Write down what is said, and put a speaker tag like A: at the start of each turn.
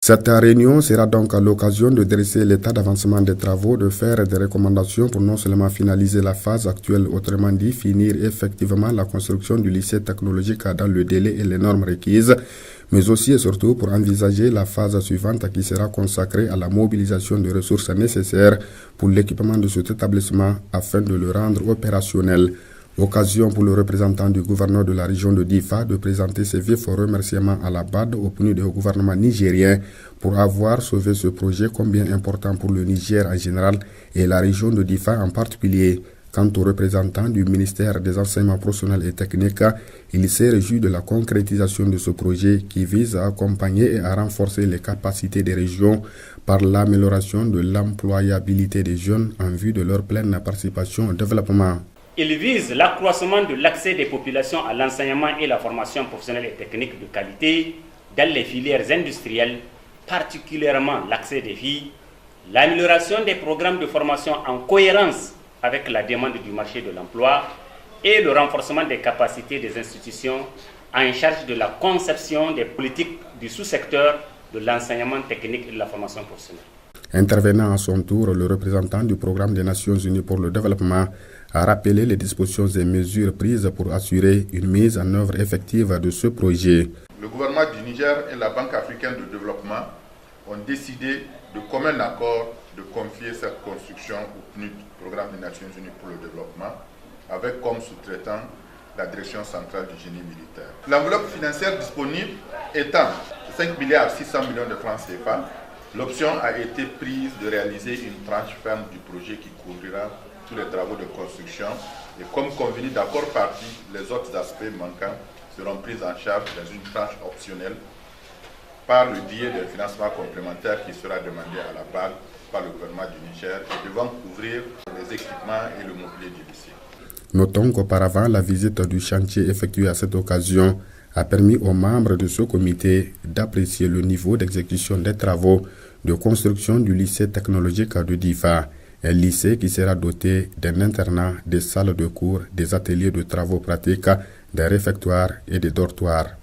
A: Cette réunion sera donc l'occasion de dresser l'état d'avancement des travaux, de faire des recommandations pour non seulement finaliser la phase actuelle, autrement dit finir effectivement la construction du lycée technologique dans le délai et les normes requises, mais aussi et surtout pour envisager la phase suivante qui sera consacrée à la mobilisation de ressources nécessaires pour l'équipement de cet établissement afin de le rendre opérationnel. Occasion pour le représentant du gouverneur de la région de Difa de présenter ses vifs remerciements à la BAD au PNUD et au gouvernement nigérien pour avoir sauvé ce projet combien important pour le Niger en général et la région de Difa en particulier. Quant au représentant du ministère des Enseignements professionnels et techniques, il s'est réjoui de la concrétisation de ce projet qui vise à accompagner et à renforcer les capacités des régions par l'amélioration de l'employabilité des jeunes en vue de leur pleine participation au développement.
B: Il vise l'accroissement de l'accès des populations à l'enseignement et la formation professionnelle et technique de qualité dans les filières industrielles, particulièrement l'accès des filles, l'amélioration des programmes de formation en cohérence avec la demande du marché de l'emploi et le renforcement des capacités des institutions en charge de la conception des politiques du sous-secteur de l'enseignement technique et de la formation professionnelle.
A: Intervenant à son tour, le représentant du programme des Nations Unies pour le développement a rappelé les dispositions et mesures prises pour assurer une mise en œuvre effective de ce projet.
C: Le gouvernement du Niger et la Banque africaine de développement ont décidé de commun accord de confier cette construction au PNUD, Programme des Nations Unies pour le développement, avec comme sous-traitant la Direction centrale du génie militaire. L'enveloppe financière disponible étant 5 milliards 600 millions de francs CFA, l'option a été prise de réaliser une tranche ferme du projet qui couvrira tous les travaux de construction et comme convenu d'accord parti, les autres aspects manquants seront pris en charge dans une tranche optionnelle par le biais d'un financement complémentaire qui sera demandé à la BAD par le gouvernement du Niger et devant couvrir les équipements et le mobilier du lycée.
A: Notons qu'auparavant, la visite du chantier effectuée à cette occasion a permis aux membres de ce comité d'apprécier le niveau d'exécution des travaux de construction du lycée technologique de Difa, un lycée qui sera doté d'un internat, des salles de cours, des ateliers de travaux pratiques, des réfectoires et des dortoirs.